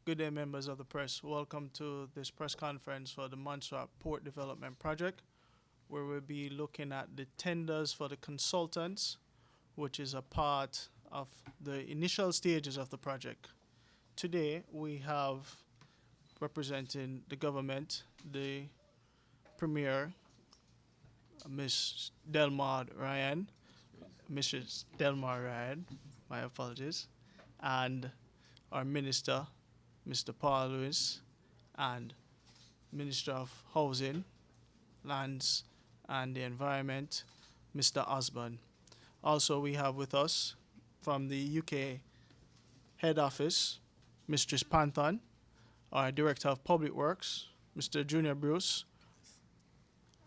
Good day, members of the press. Welcome to this press conference for the Montserrat Port Development Project, where we'll be looking at the tenders for the consultants, which is a part of the initial stages of the project. Today, we have representing the government, the Premier, Ms. Delmar Ryan, Mrs. Delmar Ryan, my apologies, and our Minister, Mr. Paul Lewis, and Minister of Housing, Lands, and the Environment, Mr. Osborne. Also, we have with us from the UK Head Office, Mistress Panthon, our Director of Public Works, Mr. Junior Bruce,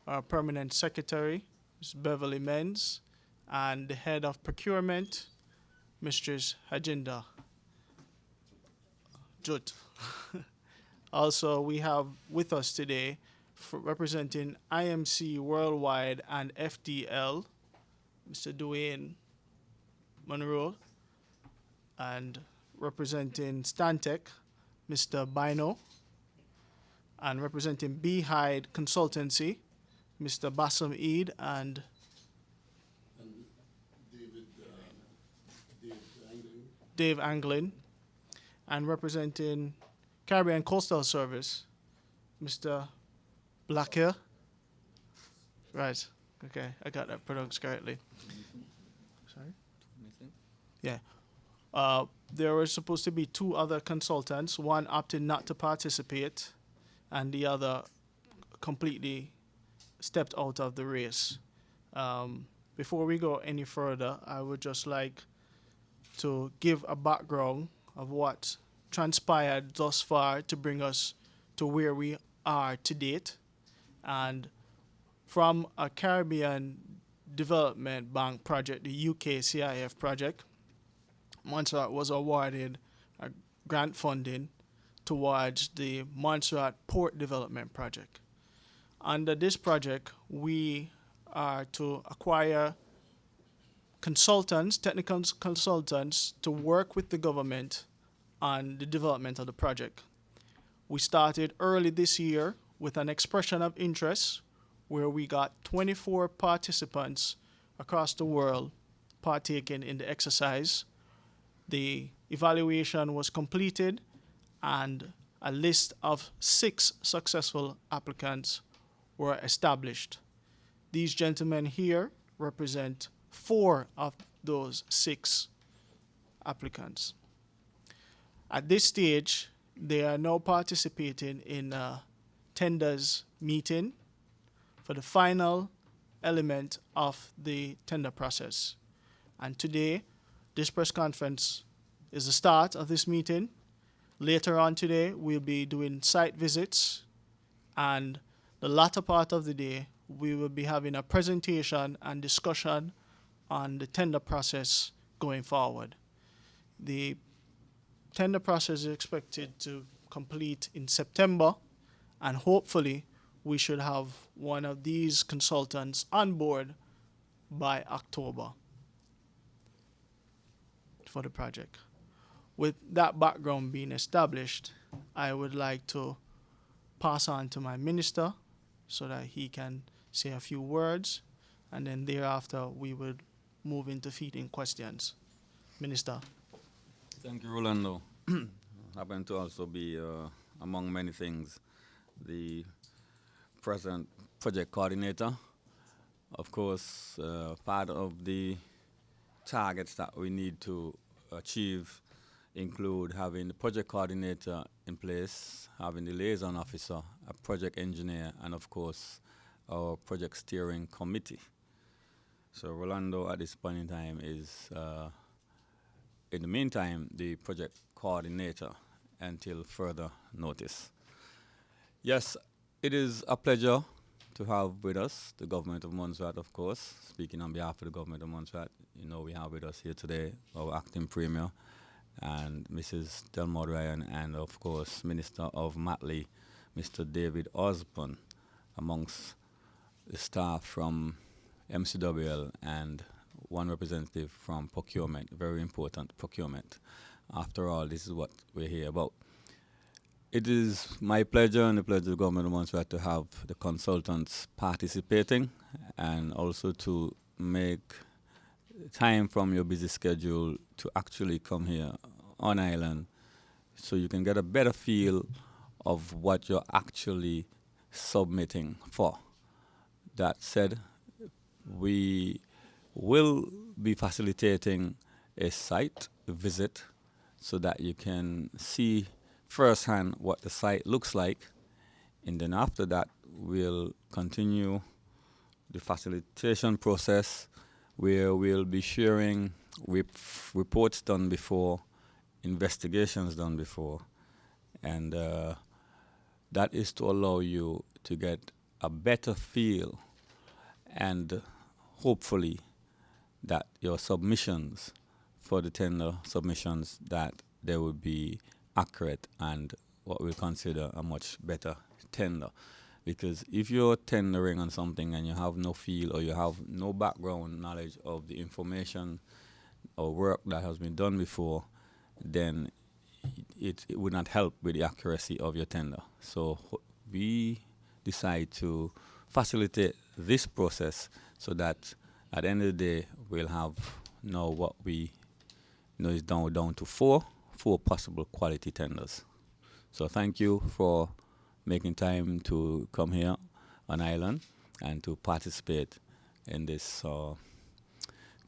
our Permanent Secretary, Ms. Beverly Menz, and the Head of Procurement, Mistress Hajinda Jut. Also, we have with us today, representing IMC Worldwide and FDL, Mr. Dwayne Monroe, and representing Stantec, Mr. Bino, and representing Beehive Consultancy, Mr. Bassam Eid and Dave Anglin, and representing Caribbean Coastal Service, Mr. Blacker. Right, okay, I got that pronounced correctly. Sorry? Yeah. There were supposed to be two other consultants. One opted not to participate, and the other completely stepped out of the race. Before we go any further, I would just like to give a background of what transpired thus far to bring us to where we are to date. And from a Caribbean Development Bank project, the UK CIF project, Montserrat was awarded a grant funding towards the Montserrat Port Development Project. Under this project, we are to acquire consultants, technical consultants, to work with the government on the development of the project. We started early this year with an expression of interest where we got 24 participants across the world partaking in the exercise. The evaluation was completed and a list of 6 successful applicants were established. These gentlemen here represent 4 of those 6 applicants. At this stage, they are now participating in a tenders meeting for the final element of the tender process. And today, this press conference is the start of this meeting. Later on today, we'll be doing site visits, and the latter part of the day, we will be having a presentation and discussion on the tender process going forward. The tender process is expected to complete in September, and hopefully we should have one of these consultants on board by October for the project. With that background being established, I would like to pass on to my minister so that he can say a few words, and then thereafter we would move into feeding questions. Minister. Thank you, Rolando. Happen to also be, among many things, the present project coordinator. Of course, part of the targets that we need to achieve include having the project coordinator in place, having the liaison officer, a project engineer, and of course, our project steering committee. So Rolando at this point in time is, in the meantime, the project coordinator until further notice. Yes, it is a pleasure to have with us the government of Montserrat, of course. Speaking on behalf of the government of Montserrat, you know we have with us here today our acting premier and Mrs. Delmar Ryan, and of course Minister of Matley, Mr. David Osborne, amongst the staff from MCWL and one representative from procurement, very important procurement. After all, this is what we're here about. It is my pleasure and the pleasure of the government of Montserrat to have the consultants participating and also to make time from your busy schedule to actually come here on island so you can get a better feel of what you're actually submitting for. That said, we will be facilitating a site visit so that you can see firsthand what the site looks like. And then after that, we'll continue the facilitation process where we'll be sharing reports done before, investigations done before, and that is to allow you to get a better feel and hopefully that your submissions for the tender submissions that they will be accurate and what we consider a much better tender. Because if you're tendering on something and you have no feel or you have no background knowledge of the information or work that has been done before, then it would not help with the accuracy of your tender. So we decide to facilitate this process so that at the end of the day we'll have now what we know is down to four possible quality tenders. So thank you for making time to come here on island and to participate in this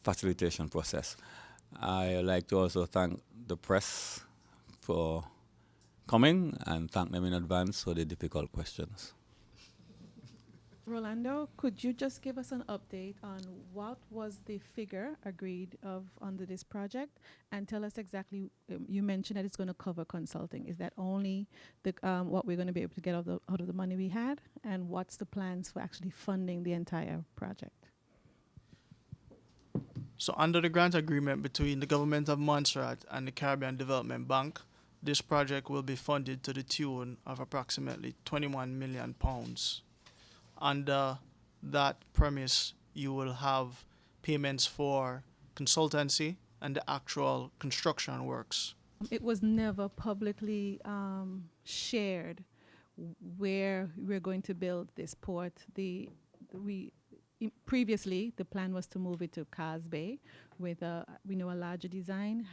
facilitation process. I like to also thank the press for coming and thank them in advance for the difficult questions. Rolando, could you just give us an update on what was the figure agreed of under this project, and tell us exactly? You mentioned that it's going to cover consulting. Is that only the what we're going to be able to get out of the money we had, and what's the plans for actually funding the entire project? So under the grant agreement between the government of Montserrat and the Caribbean Development Bank, this project will be funded to the tune of approximately £21 million. Under that premise, you will have payments for consultancy and the actual construction works. It was never publicly shared where we're going to build this port. Previously, the plan was to move it to Cars Bay with a larger design.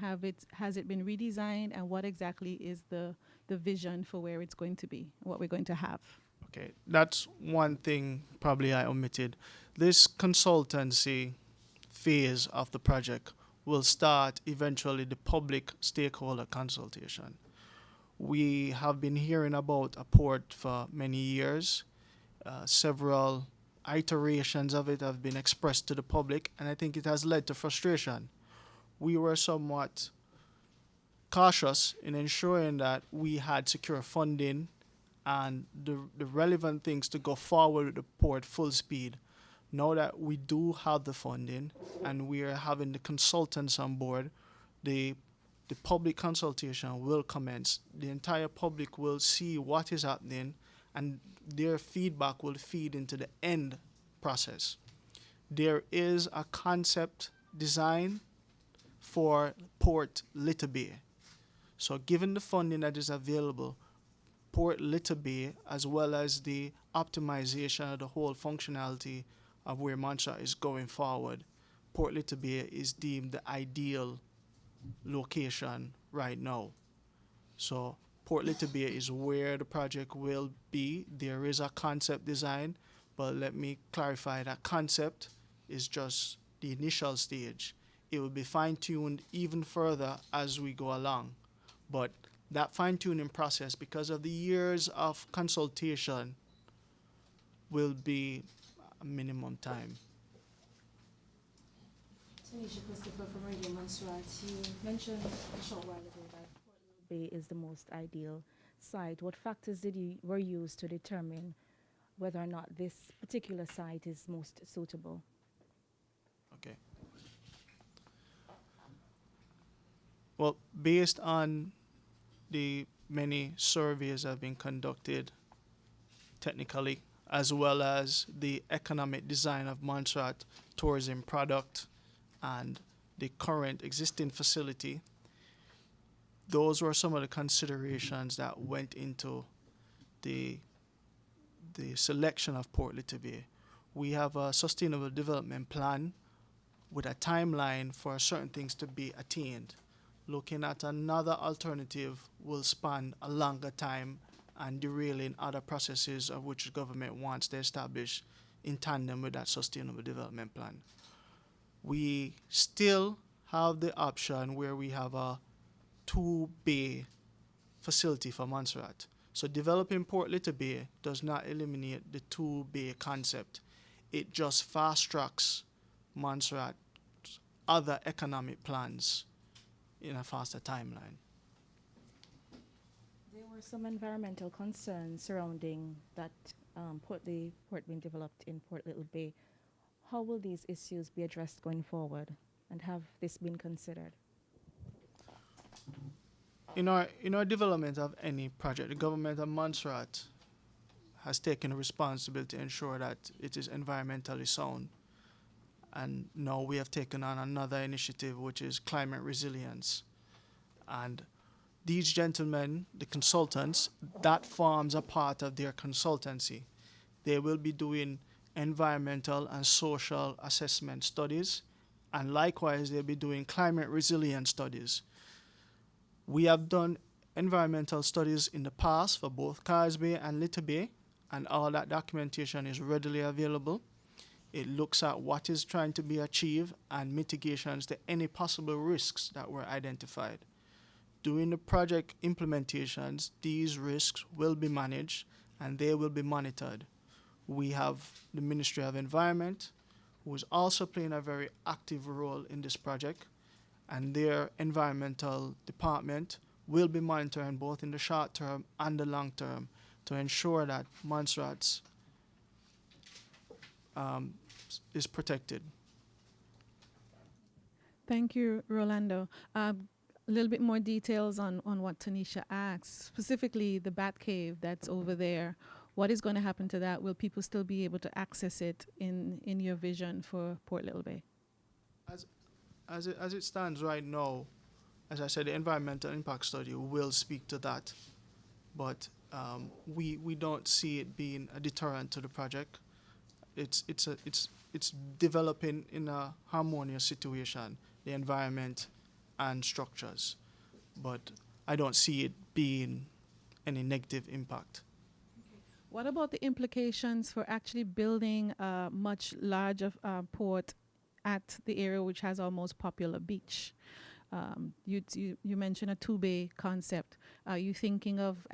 Has it been redesigned, and what exactly is the vision for where it's going to be, what we're going to have? Okay, that's one thing probably I omitted. This consultancy phase of the project will start eventually the public stakeholder consultation. We have been hearing about a port for many years. Several iterations of it have been expressed to the public, and I think it has led to frustration. We were somewhat cautious in ensuring that we had secure funding and the relevant things to go forward with the port full speed. Now that we do have the funding and we are having the consultants on board, the public consultation will commence. The entire public will see what is happening, and their feedback will feed into the end process. There is a concept design for Port Little Bay. So given the funding that is available, Port Little Bay, as well as the optimization of the whole functionality of where Montserrat is going forward, Port Little Bay is deemed the ideal location right now. So Port Little Bay is where the project will be. There is a concept design, but let me clarify that concept is just the initial stage. It will be fine-tuned even further as we go along. But that fine-tuning process, because of the years of consultation, will be a minimum time. Tanisha Christopher from Radio Montserrat. You mentioned a short while ago that Port Little Bay is the most ideal site. What factors were used to determine whether or not this particular site is most suitable? Okay. Well, based on the many surveys that have been conducted technically, as well as the economic design of Montserrat tourism product and the current existing facility, those were some of the considerations that went into the selection of Port Littleby. We have a sustainable development plan with a timeline for certain things to be attained. Looking at another alternative will span a longer time and derailing other processes of which the government wants to establish in tandem with that sustainable development plan. We still have the option where we have a two-bay facility for Montserrat. So developing Port Littleby does not eliminate the two-bay concept. It just fast-tracks Montserrat's other economic plans in a faster timeline. There were some environmental concerns surrounding that port being developed in Port Little Bay. How will these issues be addressed going forward, and have this been considered? In our development of any project, the government of Montserrat has taken a responsibility to ensure that it is environmentally sound. And now we have taken on another initiative, which is climate resilience. And these gentlemen, the consultants, that forms a part of their consultancy. They will be doing environmental and social assessment studies, and likewise they'll be doing climate resilience studies. We have done environmental studies in the past for both Cars Bay and Little Bay, and all that documentation is readily available. It looks at what is trying to be achieved and mitigations to any possible risks that were identified. During the project implementations, these risks will be managed and they will be monitored. We have the Ministry of Environment, who is also playing a very active role in this project, and their environmental department will be monitoring both in the short term and the long term to ensure that Montserrat is protected. Thank you, Rolando. A little bit more details on what Tanisha asked, specifically the Bat Cave that's over there. What is going to happen to that? Will people still be able to access it in your vision for Port Little Bay? As it stands right now, as I said, the environmental impact study will speak to that, but we don't see it being a deterrent to the project. It's developing in a harmonious situation, the environment and structures, but I don't see it being any negative impact. What about the implications for actually building a much larger port at the area which has our most popular beach? You mentioned a two-bay concept. Are you thinking of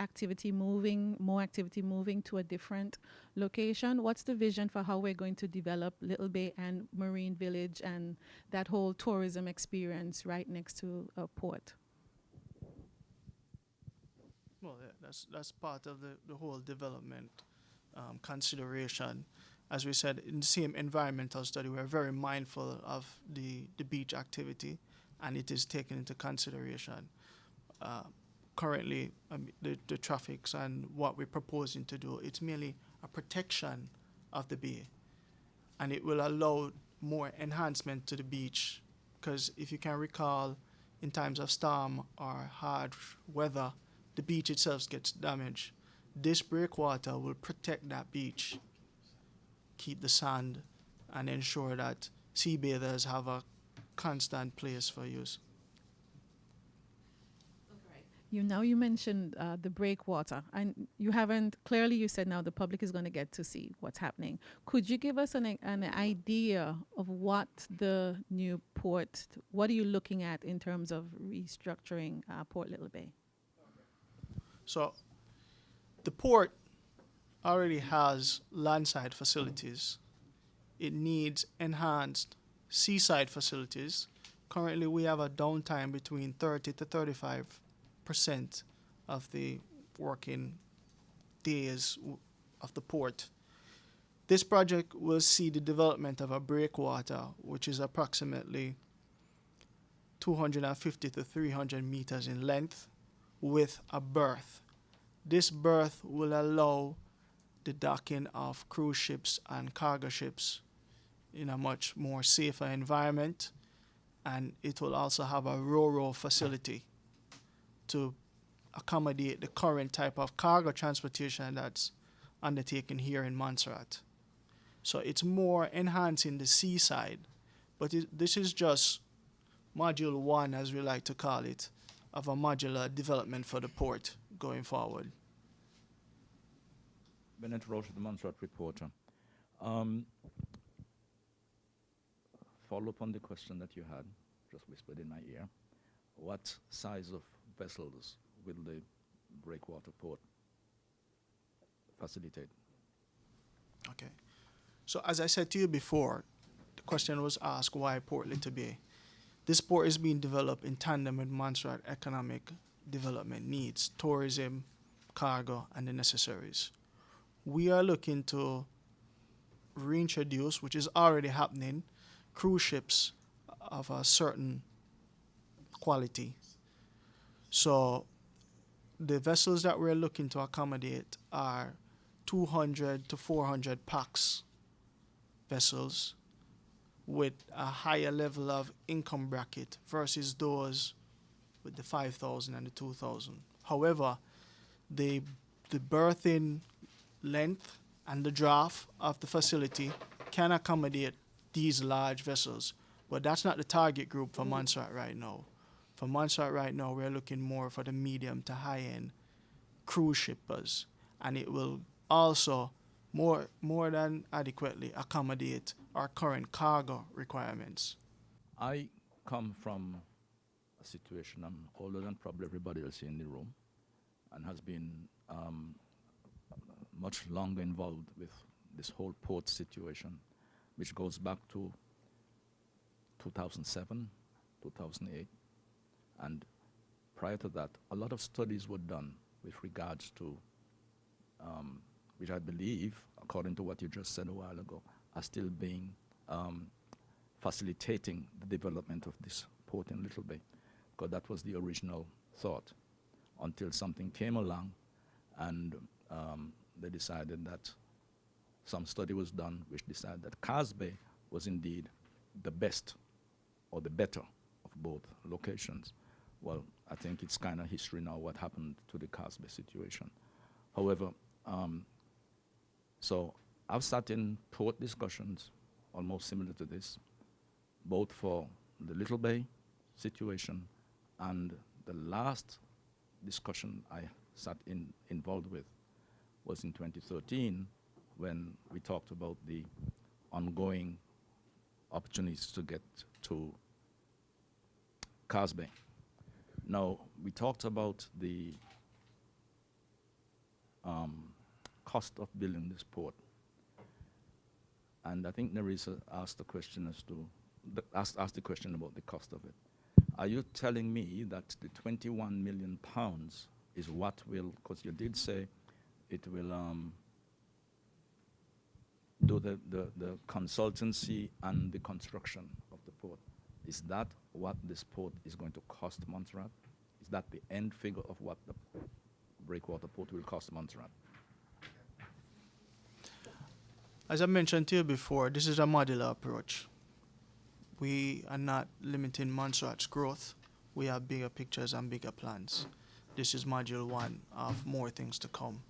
more activity moving to a different location? What's the vision for how we're going to develop Little Bay and Marine Village and that whole tourism experience right next to a port? Well, yeah, that's part of the whole development consideration. As we said, in the same environmental study, we're very mindful of the beach activity, and it is taken into consideration. Currently, the traffics and what we're proposing to do, it's merely a protection of the bay, and it will allow more enhancement to the beach, because if you can recall, in times of storm or hard weather, the beach itself gets damaged. This breakwater will protect that beach, keep the sand, and ensure that sea bathers have a constant place for use. You mentioned the breakwater, and you said now the public is going to get to see what's happening. Could you give us an idea of what the new port, what are you looking at in terms of restructuring Port Little Bay? So the port already has landside facilities. It needs enhanced seaside facilities. Currently, we have a downtime between 30 to 35% of the working days of the port. This project will see the development of a breakwater, which is approximately 250 to 300 meters in length, with a berth. This berth will allow the docking of cruise ships and cargo ships in a much more safer environment, and it will also have a ro-ro facility to accommodate the current type of cargo transportation that's undertaken here in Montserrat. So it's more enhancing the seaside, but this is just module one, as we like to call it, of a modular development for the port going forward. Bennette Roach, the Montserrat Reporter. Follow up on the question that you had, just whispered in my ear. What size of vessels will the breakwater port facilitate? Okay. So as I said to you before, the question was asked, why Port Little Bay? This port is being developed in tandem with Montserrat economic development needs, tourism, cargo, and the necessaries. We are looking to reintroduce, which is already happening, cruise ships of a certain quality. So the vessels that we're looking to accommodate are 200 to 400 pax vessels with a higher level of income bracket versus those with the 5,000 and the 2,000. However, the berthing length and the draft of the facility can accommodate these large vessels, but that's not the target group for Montserrat right now. For Montserrat right now, we're looking more for the medium to high-end cruise shippers, and it will also more than adequately accommodate our current cargo requirements. I come from a situation, I'm older than probably everybody else here in the room, and has been much longer involved with this whole port situation, which goes back to 2007, 2008. And prior to that, a lot of studies were done with regards to, which I believe, according to what you just said a while ago, are still being facilitating the development of this port in Little Bay, because that was the original thought, until something came along and they decided that some study was done which decided that Cass Bay was indeed the best or the better of both locations. Well, I think it's kind of history now what happened to the Cass Bay situation. However, so I've sat in port discussions almost similar to this, both for the Little Bay situation, and the last discussion I sat involved with was in 2013, when we talked about the ongoing opportunities to get to Cass Bay. Now, we talked about the cost of building this port, and I think Nerissa asked the question as to asked the question about the cost of it. Are you telling me that the 21 million pounds is what will, because you did say it will do the consultancy and the construction of the port. Is that what this port is going to cost Montserrat? Is that the end figure of what the breakwater port will cost Montserrat? As I mentioned to you before, this is a modular approach. We are not limiting Montserrat's growth. We have bigger pictures and bigger plans. This is module one of more things to come.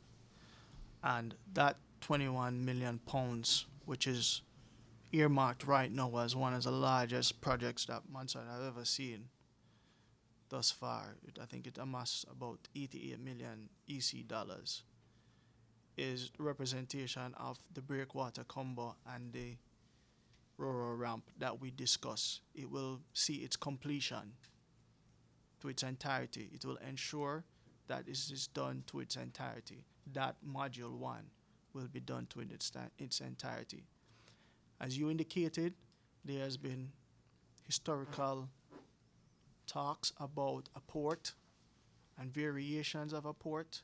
And that 21 million pounds, which is earmarked right now as one of the largest projects that Montserrat have ever seen thus far, I think it amasses about 88 million EC dollars, is representation of the breakwater combo and the Roro ramp that we discussed. It will see its completion to its entirety. It will ensure that this is done to its entirety. That module one will be done to its entirety. As you indicated, there has been historical talks about a port and variations of a port.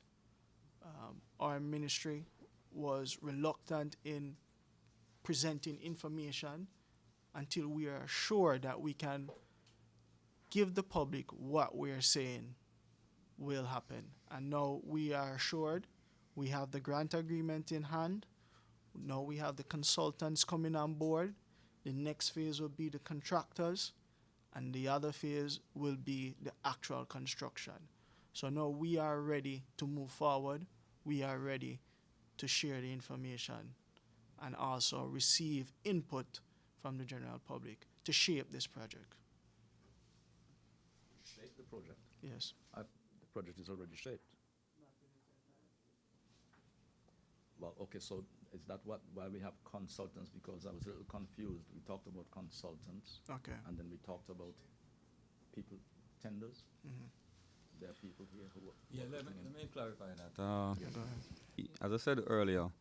Our ministry was reluctant in presenting information until we are sure that we can give the public what we're saying will happen. And now we are assured. We have the grant agreement in hand. Now we have the consultants coming on board. The next phase will be the contractors, and the other phase will be the actual construction. So now we are ready to move forward. We are ready to share the information and also receive input from the general public to shape this project. Shape the project. Yes. The project is already shaped. Well, okay, so is that why we have consultants? Because I was a little confused. We talked about consultants, Okay. and then we talked about people, tenders. Mhm. There are people here who are Yeah, let putting in- me clarify that. Yeah, go ahead. As I said earlier,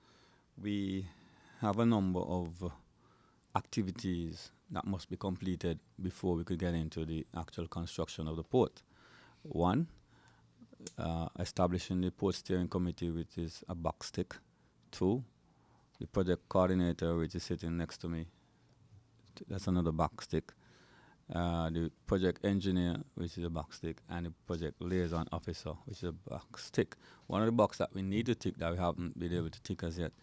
we have a number of activities that must be completed before we could get into the actual construction of the port. One, establishing the port steering committee, which is a box tick. Two, the project coordinator, which is sitting next to me. That's another box tick. The project engineer, which is a box tick, and the project liaison officer, which is a box tick. One of the boxes that we need to tick that we haven't been able to tick as yet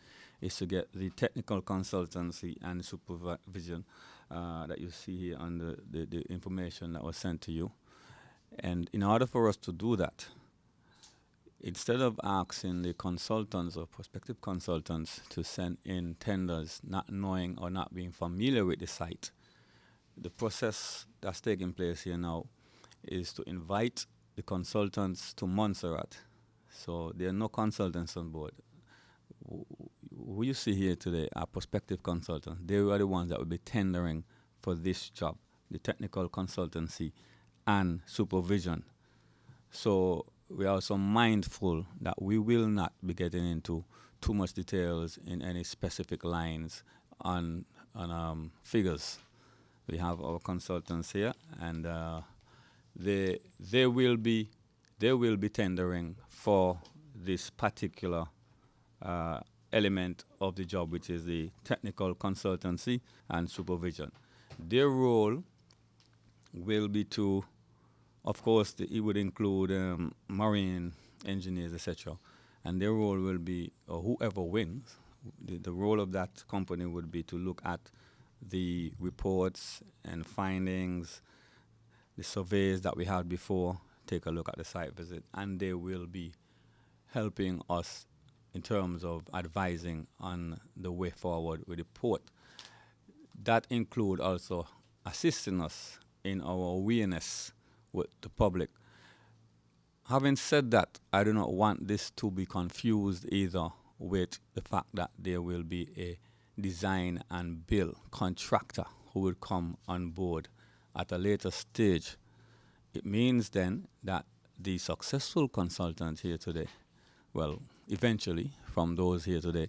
is to get the technical consultancy and supervision that you see here on the information that was sent to you. And in order for us to do that, instead of asking the consultants or prospective consultants to send in tenders, not knowing or not being familiar with the site, the process that's taking place here now is to invite the consultants to Montserrat. So there are no consultants on board. Who you see here today are prospective consultants. They are the ones that will be tendering for this job, the technical consultancy and supervision. So we are also mindful that we will not be getting into too much details in any specific lines on figures. We have our consultants here, and they will be tendering for this particular element of the job, which is the technical consultancy and supervision. Their role will be to, of course, it would include marine engineers, etc. And their role will be, or whoever wins, the role of that company would be to look at the reports and findings, the surveys that we had before, take a look at the site visit, and they will be helping us in terms of advising on the way forward with the port. That include also assisting us in our awareness with the public. Having said that, I do not want this to be confused either with the fact that there will be a design and build contractor who will come on board at a later stage. It means then that the successful consultant here today, well, eventually from those here today,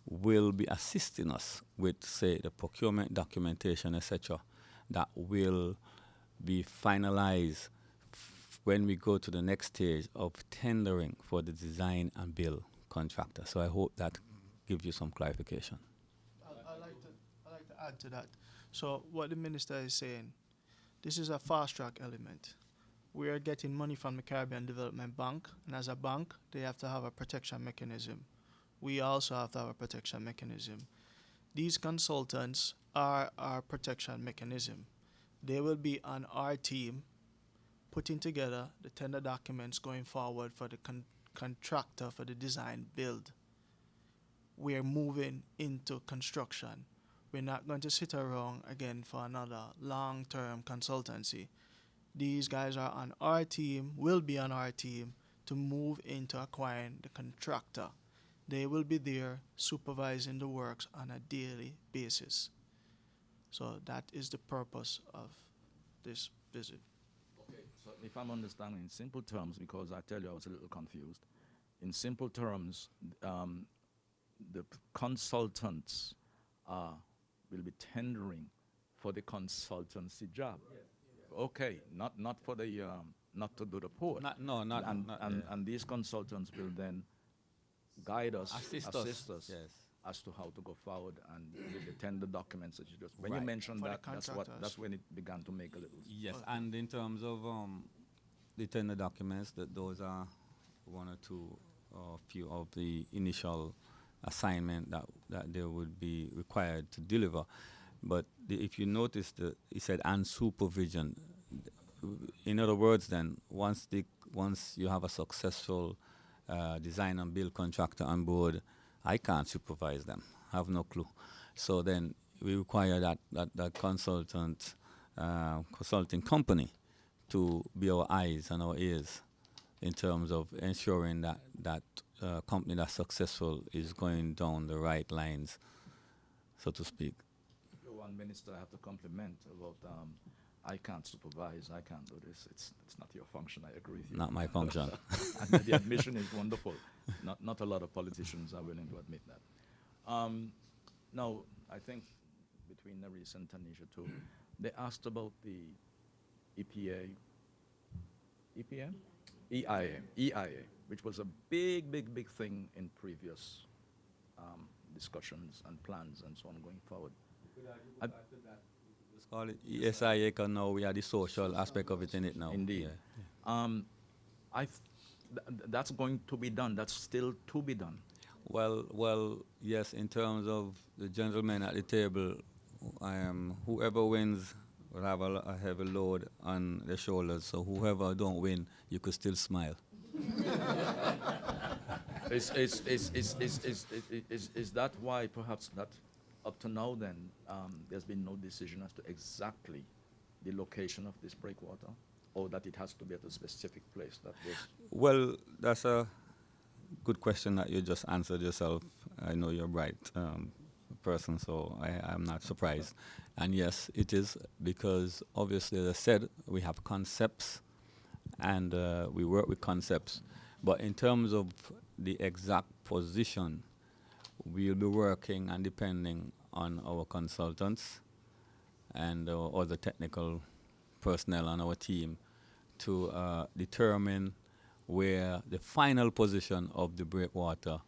will be assisting us with, say, the procurement documentation, etc., that will be finalized when we go to the next stage of tendering for the design and build contractor. So I hope that gives you some clarification. I'd like to add to that. So what the minister is saying, this is a fast track element. We are getting money from the Caribbean Development Bank, and as a bank, they have to have a protection mechanism. We also have to have a protection mechanism. These consultants are our protection mechanism. They will be on our team putting together the tender documents going forward for the contractor for the design build. We're moving into construction. We're not going to sit around again for another long-term consultancy. These guys are on our team, will be on our team to move into acquiring the contractor. They will be there supervising the works on a daily basis. So that is the purpose of this visit. Okay, so if I'm understanding in simple terms, because I tell you I was a little confused, in simple terms, the consultants will be tendering for the consultancy job. Yes. Okay, not for the not to do the port. And these consultants will then guide us, assist us yes, as to how to go forward and with the tender documents that you just. When you Right. mentioned For the that, that's when it began to make a little. Yes, Okay. and in terms of the tender documents, those are one or two few of the initial assignment that they would be required to deliver. But if you notice, he said and supervision. In other words, then once the once you have a successful design and build contractor on board, I can't supervise them. I have no clue. So then we require that consulting company to be our eyes and our ears in terms of ensuring that company that's successful is going down the right lines, so to speak. One minister I have to compliment about I can't supervise, I can't do this. It's not your function, I agree with you. Not my function. And the admission is wonderful. Not a lot of politicians are willing to admit that. Now, I think between Nerissa and Tanisha too, they asked about the EIA, which was a big thing in previous discussions and plans and so on going forward. Let's call it ESIA, because now we are the social aspect of it in it now. Indeed. Yeah. That's going to be done. That's still to be done. Well, yes, in terms of the gentlemen at the table, whoever wins will have a heavy load on their shoulders. So whoever don't win, you could still smile. Is that why perhaps that up to now then there's been no decision as to exactly the location of this breakwater, or that it has to be at a specific place? Well, that's a good question that you just answered yourself. I know you're a bright person, so I'm not surprised. And yes, it is, because obviously, as I said, we have concepts and we work with concepts. But in terms of the exact position, we'll be working and depending on our consultants and other technical personnel on our team to determine where the final position of the breakwater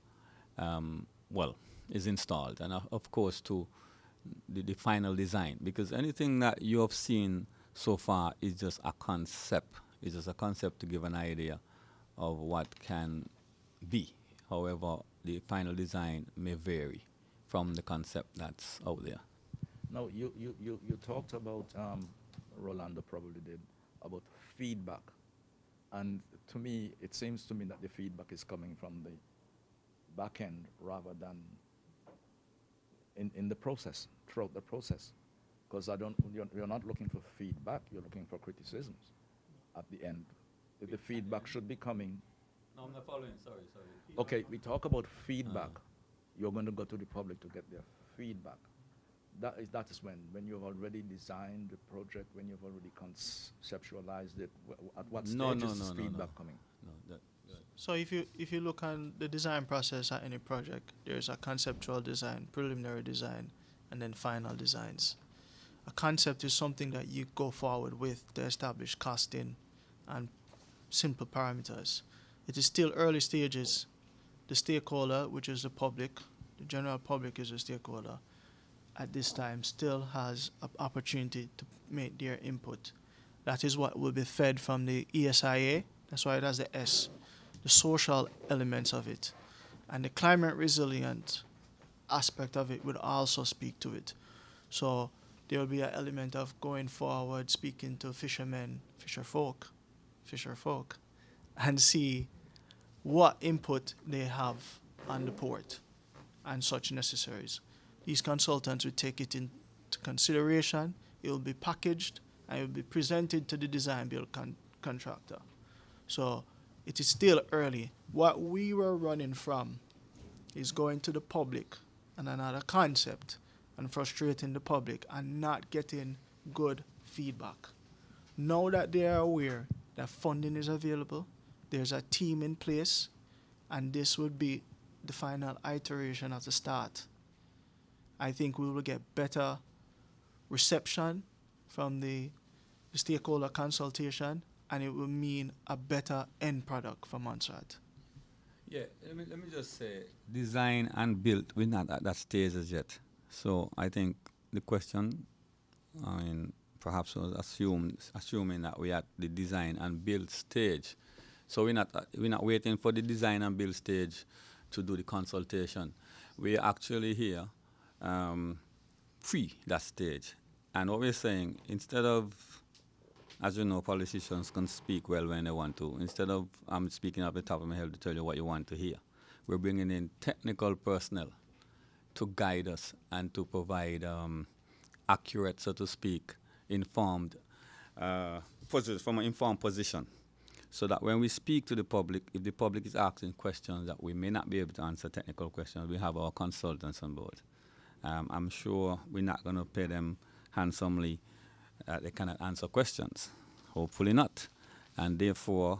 is installed, and of course to the final design, because anything that you have seen so far is just a concept. It's just a concept to give an idea of what can be. However, the final design may vary from the concept that's out there. Now, you talked about, Rolando probably did, about feedback. And to me, it seems to me that the feedback is coming from the back end rather than in the process, throughout the process. Because you're not looking for feedback, you're looking for criticisms at the end. The feedback should be coming. No, I'm not following, sorry. Okay, we talk about feedback. You're going to go to the public to get their feedback. That is when you've already designed the project, when you've already conceptualized it. At what stage is this feedback coming? So if you look on the design process at any project, there's a conceptual design, preliminary design, and then final designs. A concept is something that you go forward with to establish costing and simple parameters. It is still early stages. The stakeholder, which is the public, the general public is a stakeholder, at this time still has an opportunity to make their input. That is what will be fed from the ESIA. That's why it has the S, the social elements of it. And the climate resilient aspect of it would also speak to it. So there will be an element of going forward, speaking to fishermen, fisher folk, and see what input they have on the port and such necessaries. These consultants will take it into consideration, it will be packaged, and it will be presented to the design build contractor. So it is still early. What we were running from is going to the public and another concept and frustrating the public and not getting good feedback. Now that they are aware that funding is available, there's a team in place, and this would be the final iteration of the start. I think we will get better reception from the stakeholder consultation, and it will mean a better end product for Montserrat. Yeah, let me just say, design and build, we're not at that stage as yet. So I think the question, perhaps was assuming that we're at the design and build stage. So we're not waiting for the design and build stage to do the consultation. We're actually here pre that stage. And what we're saying, instead of as you know, politicians can speak well when they want to. Instead of I'm speaking off the top of my head to tell you what you want to hear, we're bringing in technical personnel to guide us and to provide accurate, so to speak, informed, from an informed position. So that when we speak to the public, if the public is asking questions that we may not be able to answer technical questions, we have our consultants on board. I'm sure we're not going to pay them handsomely. They cannot answer questions. Hopefully not. And therefore,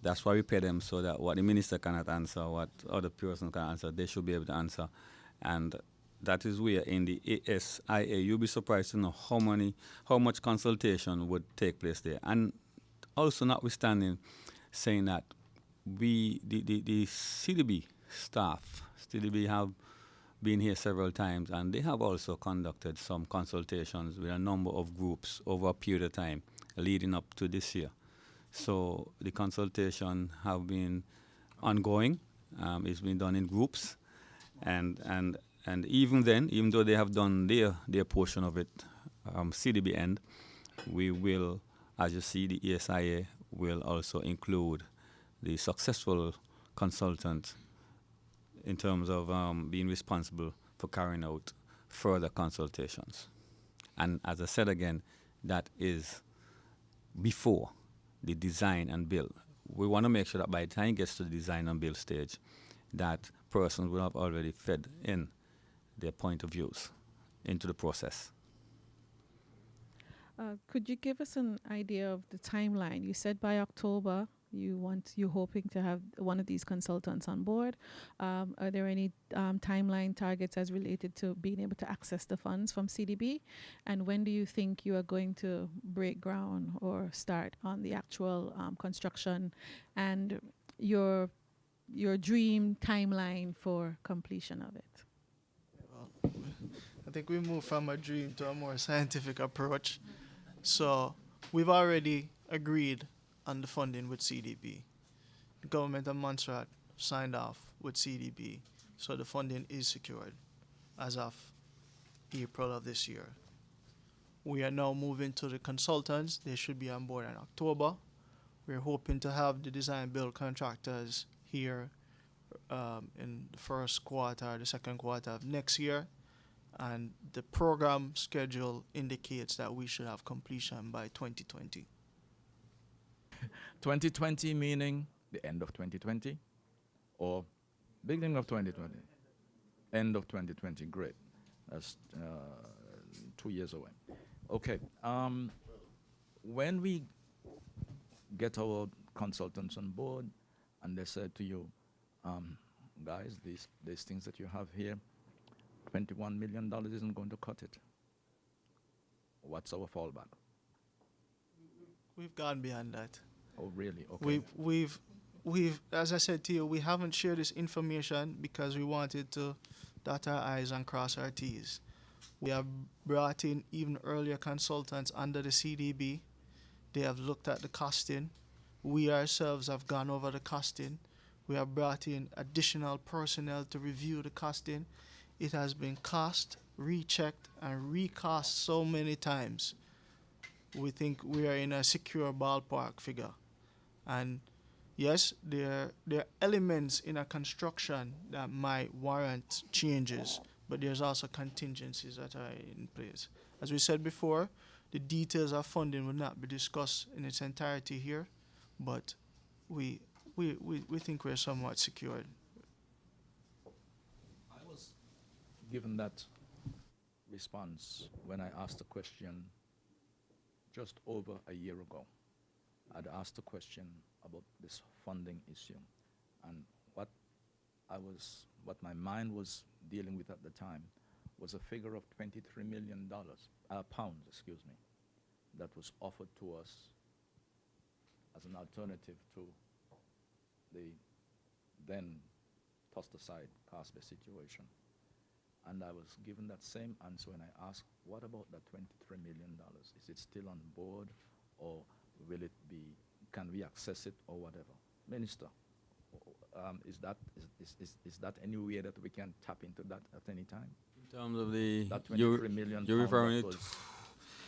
that's why we pay them, so that what the minister cannot answer, what other person can answer, they should be able to answer. And that is where in the ASIA, you'll be surprised to know how much consultation would take place there. And also notwithstanding saying that the CDB staff, CDB have been here several times, and they have also conducted some consultations with a number of groups over a period of time leading up to this year. So the consultation have been ongoing. It's been done in groups, and even then, even though they have done their portion of it, CDB end, we will, as you see, the ESIA will also include the successful consultant in terms of being responsible for carrying out further consultations. And as I said again, that is before the design and build. We want to make sure that by the time it gets to the design and build stage, that persons will have already fed in their point of views into the process. Could you give us an idea of the timeline? You said by October you're hoping to have one of these consultants on board. Are there any timeline targets as related to being able to access the funds from CDB? And when do you think you are going to break ground or start on the actual construction, and your dream timeline for completion of it? Well, I think we moved from a dream to a more scientific approach. So we've already agreed on the funding with CDB. The government of Montserrat signed off with CDB, so the funding is secured as of April of this year. We are now moving to the consultants. They should be on board in October. We're hoping to have the design build contractors here in the first quarter, the second quarter of next year. And the program schedule indicates that we should have completion by 2020. 2020 meaning the end of 2020 or beginning of 2020? End of 2020, great. That's 2 years away. Okay, when we get our consultants on board and they said to you, guys, these things that you have here, $21 million isn't going to cut it. What's our fallback? We've gone beyond that. Oh, really? Okay. We've, as I said to you, we haven't shared this information because we wanted to dot our I's and cross our T's. We have brought in even earlier consultants under the CDB. They have looked at the costing. We ourselves have gone over the costing. We have brought in additional personnel to review the costing. It has been cost, rechecked, and recost so many times. We think we are in a secure ballpark figure. And yes, there are elements in a construction that might warrant changes, but there's also contingencies that are in place. As we said before, the details of funding will not be discussed in its entirety here, but we think we're somewhat secured. I was given that response when I asked a question just over a year ago. I'd asked a question about this funding issue, and what my mind was dealing with at the time was a figure of $23 million, pounds, excuse me, that was offered to us as an alternative to the then tossed aside Casby situation. And I was given that same answer when I asked, what about that $23 million? Is it still on board, or will it be, can we access it, or whatever? Minister, is that any way that we can tap into that at any time? In terms of the that 23 million you're referring that it.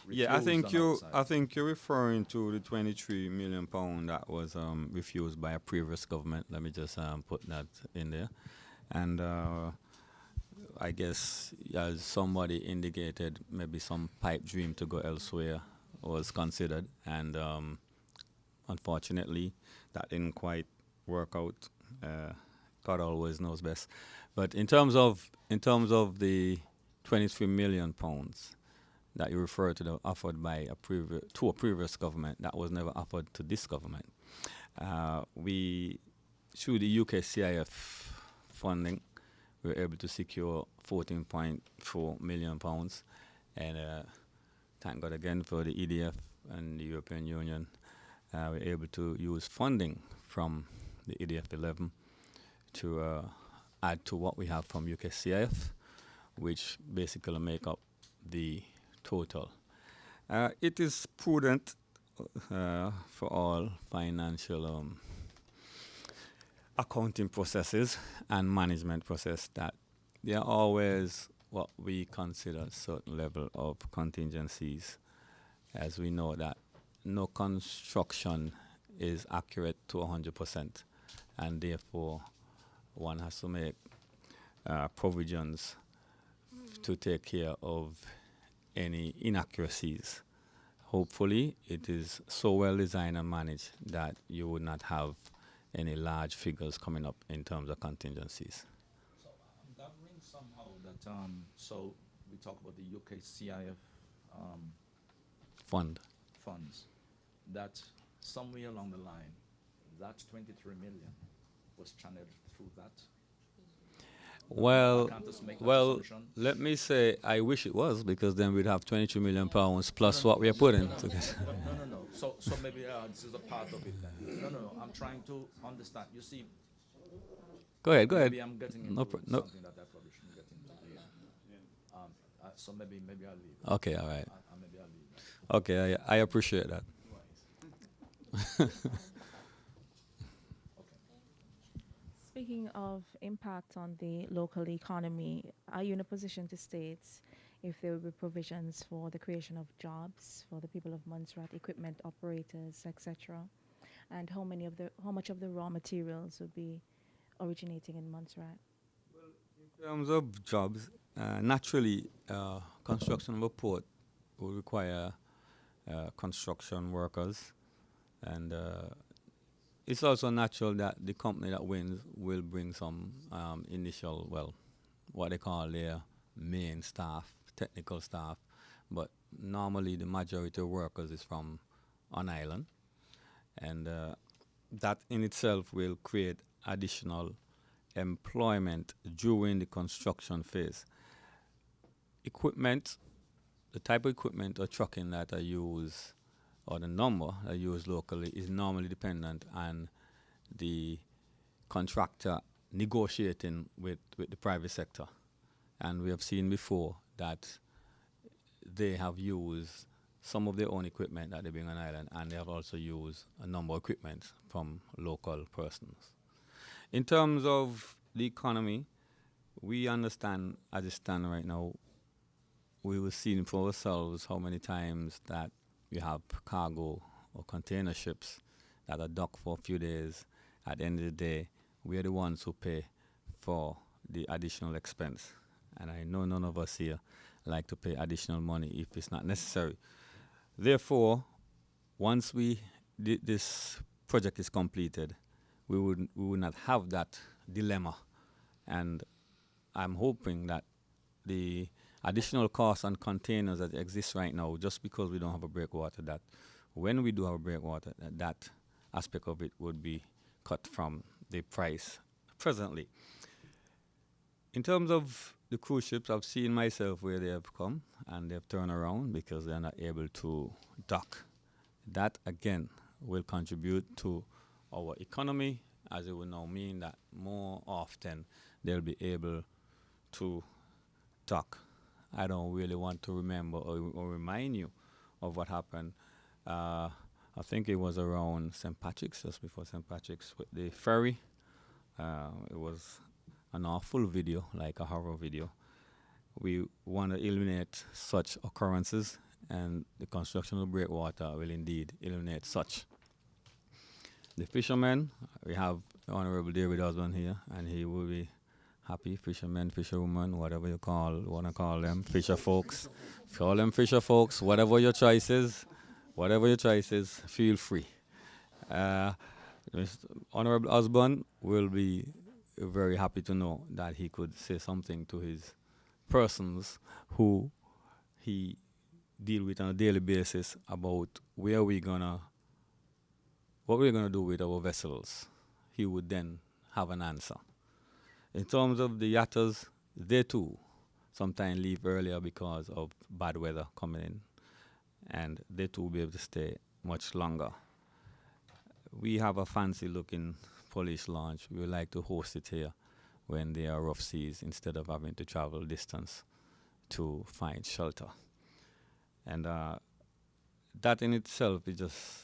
Yeah, refused on other side. I think you're referring to the 23 million pound that was refused by a previous government. Let me just put that in there, and I guess as somebody indicated, maybe some pipe dream to go elsewhere was considered, and unfortunately, that didn't quite work out. God always knows best. But in terms of the 23 million pounds that you refer to, the offered by a previous government, that was never offered to this government. We, through the UKCIF funding, we were able to secure 14.4 million pounds, and thank God again for the EDF and the European Union. We were able to use funding from the EDF 11 to add to what we have from UKCIF, which basically make up the total. It is prudent for all financial accounting processes and management process that there are always what we consider a certain level of contingencies, as we know that no construction is accurate to 100%, and therefore one has to make provisions to take care of any inaccuracies. Hopefully, it is so well designed and managed that you would not have any large figures coming up in terms of contingencies. So I'm gathering somehow that so we talk about the UKCIF funds, that somewhere along the line, that 23 million was channeled through that. Well, I can't just make that well, assumption. let me say I wish it was, because then we'd have 22 million pounds plus what we are putting. No. So maybe this is a part of it then. No. I'm trying to understand. You see, Go ahead. maybe I'm getting into No. something that I probably shouldn't get into here. So maybe I'll leave. Okay, all right. Maybe I'll leave. Okay, I appreciate that. Speaking of impact on the local economy, are you in a position to state if there will be provisions for the creation of jobs for the people of Montserrat, equipment operators, etc., and how much of the raw materials would be originating in Montserrat? In terms of jobs, naturally, construction of a port will require construction workers, and it's also natural that the company that wins will bring some initial, what they call their main staff, technical staff, but normally the majority of workers is from on island, and that in itself will create additional employment during the construction phase. Equipment, the type of equipment or trucking that I use, or the number I use locally, is normally dependent on the contractor negotiating with the private sector. And we have seen before that they have used some of their own equipment that they bring on island, and they have also used a number of equipment from local persons. In terms of the economy, we understand as it stands right now, we will see for ourselves how many times that we have cargo or container ships that are docked for a few days. At the end of the day, we are the ones who pay for the additional expense. And I know none of us here like to pay additional money if it's not necessary. Therefore, once this project is completed, we would not have that dilemma. And I'm hoping that the additional costs on containers that exist right now, just because we don't have a breakwater, that when we do have a breakwater, that aspect of it would be cut from the price presently. In terms of the cruise ships, I've seen myself where they have come and they've turned around because they're not able to dock. That again will contribute to our economy, as it will now mean that more often they'll be able to dock. I don't really want to remember or remind you of what happened. I think it was around St. Patrick's, just before St. Patrick's, with the ferry. It was an awful video, like a horror video. We want to eliminate such occurrences, and the construction of the breakwater will indeed eliminate such. The fishermen, we have Honorable David Osborne here, and he will be happy. Fishermen, fisherwomen, whatever you want to call them, fisher folks. Call them fisher folks, whatever your choice is, feel free. Mr. Honorable Osborne will be very happy to know that he could say something to his persons who he deal with on a daily basis about what we're gonna do with our vessels. He would then have an answer. In terms of the yachters, they too sometimes leave earlier because of bad weather coming in, and they too will be able to stay much longer. We have a fancy looking police launch. We would like to host it here when there are rough seas instead of having to travel distance to find shelter. And that in itself is just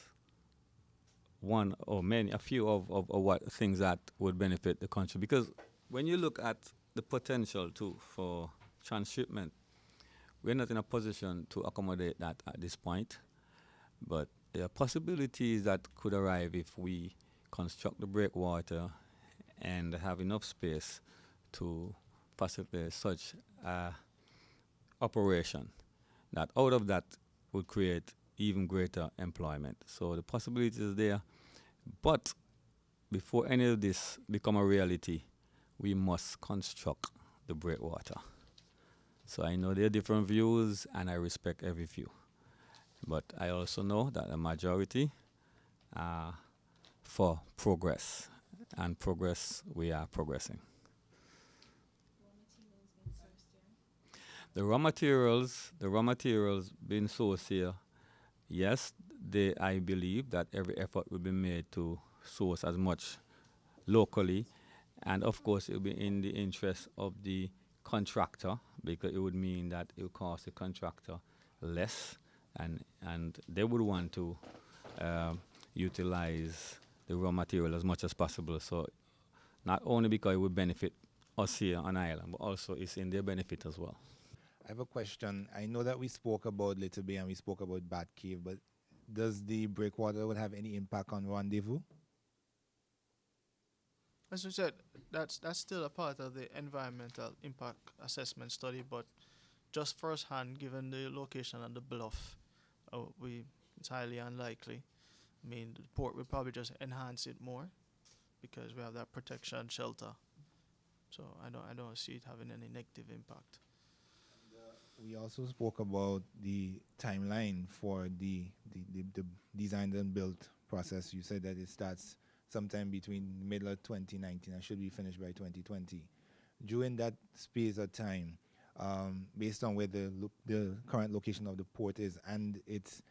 one or a few of what things that would benefit the country. Because when you look at the potential too for transshipment, we're not in a position to accommodate that at this point. But there are possibilities that could arrive if we construct the breakwater and have enough space to facilitate such operation, that out of that would create even greater employment. So the possibility is there. But before any of this become a reality, we must construct the breakwater. So I know there are different views, and I respect every view. But I also know that the majority are for progress, and we are progressing. The raw materials being sourced here, yes, I believe that every effort will be made to source as much locally, and of course it will be in the interest of the contractor, because it would mean that it will cost the contractor less, and they would want to utilize the raw material as much as possible. So not only because it would benefit us here on island, but also it's in their benefit as well. I have a question. I know that we spoke about Little Bay and we spoke about Bat Cave, but does the breakwater would have any impact on Rendezvous? As we said, that's still a part of the environmental impact assessment study, but just firsthand, given the location and the bluff, it's highly unlikely. I mean, the port will probably just enhance it more because we have that protection shelter. So I don't see it having any negative impact. We also spoke about the timeline for the design and build process. You said that it starts sometime between the middle of 2019 and should be finished by 2020. During that space of time, based on where the current location of the port is and its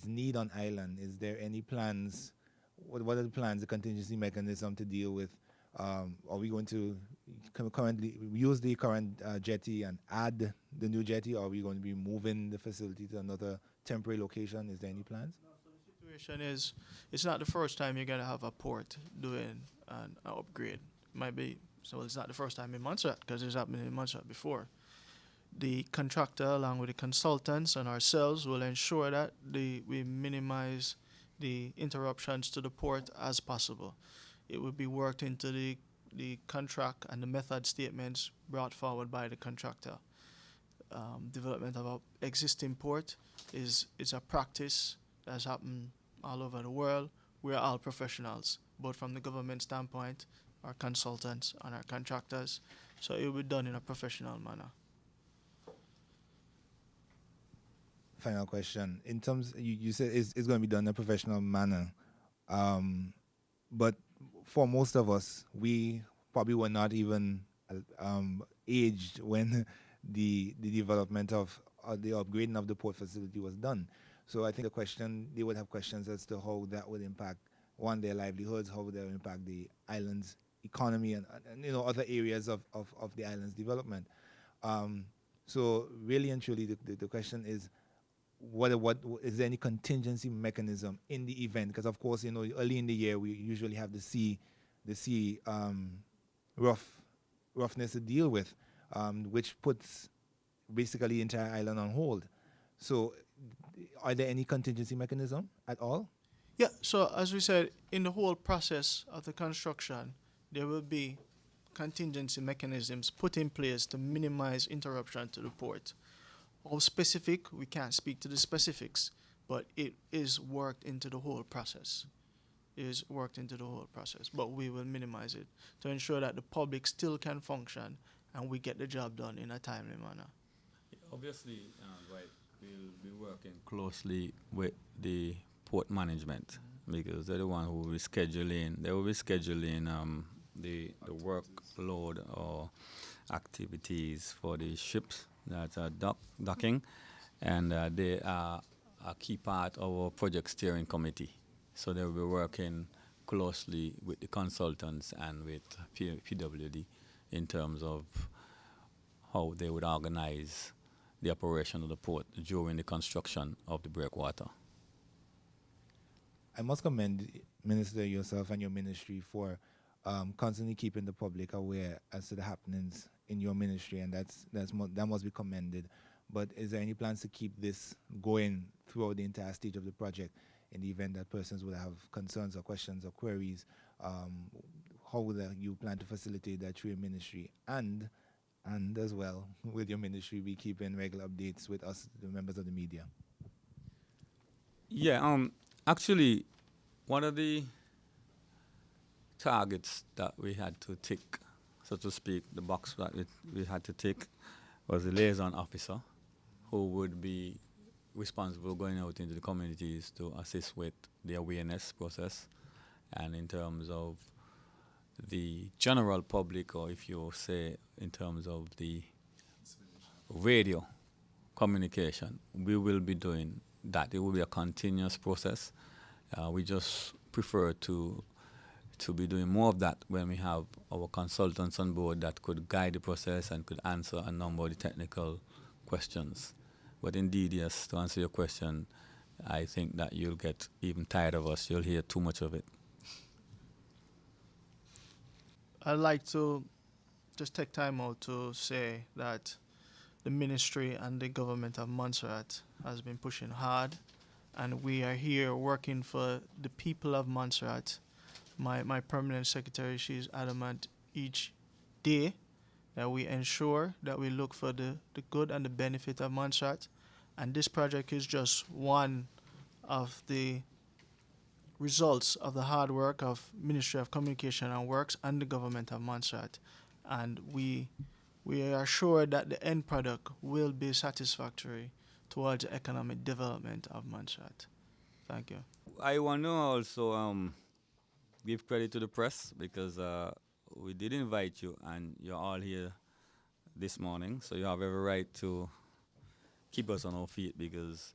need on island, is there any plans? What are the plans, the contingency mechanism to deal with? Are we going to currently use the current jetty and add the new jetty, or are we going to be moving the facility to another temporary location? Is there any plans? No, so the situation is, it's not the first time you're going to have a port doing an upgrade. Might be, so it's not the first time in Montserrat, because it's happened in Montserrat before. The contractor, along with the consultants and ourselves, will ensure that we minimize the interruptions to the port as possible. It will be worked into the contract and the method statements brought forward by the contractor. Development of an existing port is a practice that's happened all over the world. We're all professionals, both from the government standpoint, our consultants and our contractors. So it will be done in a professional manner. Final question. In terms, you said it's going to be done in a professional manner, but for most of us, we probably were not even aged when the development of the upgrading of the port facility was done. So I think they would have questions as to how that would impact, one, their livelihoods, how would that impact the island's economy and other areas of the island's development. So really and truly, the question is, what is there any contingency mechanism in the event? Because of course, early in the year we usually have the sea roughness to deal with, which puts basically the entire island on hold. So are there any contingency mechanism at all? Yeah, so as we said, in the whole process of the construction, there will be contingency mechanisms put in place to minimize interruption to the port. How specific, we can't speak to the specifics, but it is worked into the whole process. It is worked into the whole process, but we will minimize it to ensure that the public still can function and we get the job done in a timely manner. Obviously, Dwight, we'll be working closely with the port management because they're the one who will be scheduling. They will be scheduling the workload or activities for the ships that are docking, and they are a key part of our project steering committee. So they will be working closely with the consultants and with PWD in terms of how they would organize the operation of the port during the construction of the breakwater. I must commend Minister yourself and your ministry for constantly keeping the public aware as to the happenings in your ministry, and that must be commended. But is there any plans to keep this going throughout the entire stage of the project in the event that persons will have concerns or questions or queries? How will you plan to facilitate that through your ministry? And as well, with your ministry, be keeping regular updates with us, the members of the media? Yeah, actually, one of the targets that we had to tick, so to speak, the box that we had to tick, was the liaison officer who would be responsible going out into the communities to assist with the awareness process. And in terms of the general public, or if you say in terms of the radio communication, we will be doing that. It will be a continuous process. We just prefer to be doing more of that when we have our consultants on board that could guide the process and could answer a number of the technical questions. But indeed, yes, to answer your question, I think that you'll get even tired of us. You'll hear too much of it. I'd like to just take time out to say that the ministry and the government of Montserrat has been pushing hard, and we are here working for the people of Montserrat. My permanent secretary, she's adamant each day that we ensure that we look for the good and the benefit of Montserrat. And this project is just one of the results of the hard work of Ministry of Communication and Works and the government of Montserrat. And we are sure that the end product will be satisfactory towards the economic development of Montserrat. Thank you. I want to also give credit to the press because we did invite you and you're all here this morning, so you have every right to keep us on our feet, because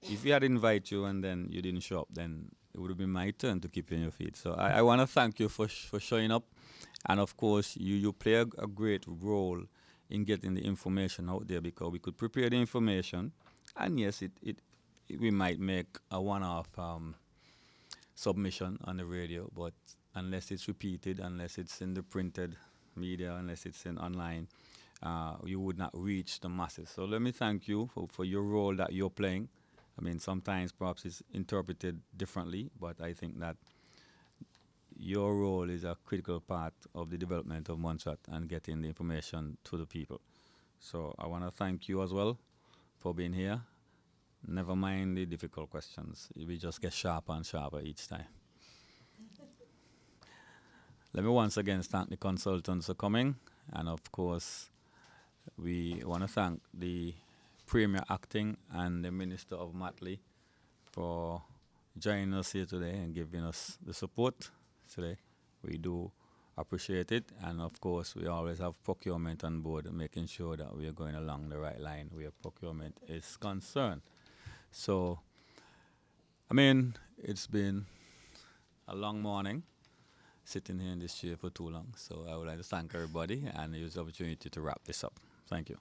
if we had invited you and then you didn't show up, then it would have been my turn to keep you on your feet. So I want to thank you for showing up, and of course you play a great role in getting the information out there, because we could prepare the information, and yes, we might make a one-off submission on the radio, but unless it's repeated, unless it's in the printed media, unless it's in online, you would not reach the masses. So let me thank you for your role that you're playing. I mean, sometimes perhaps it's interpreted differently, but I think that your role is a critical part of the development of Montserrat and getting the information to the people. So I want to thank you as well for being here. Never mind the difficult questions. We just get sharper and sharper each time. Let me once again thank the consultants for coming, and of course, we want to thank the Premier Acting and the Minister of Matley for joining us here today and giving us the support today. We do appreciate it, and of course, we always have procurement on board, making sure that we are going along the right line where procurement is concerned. So, I mean, it's been a long morning sitting here in this chair for too long, so I would like to thank everybody and use the opportunity to wrap this up. Thank you.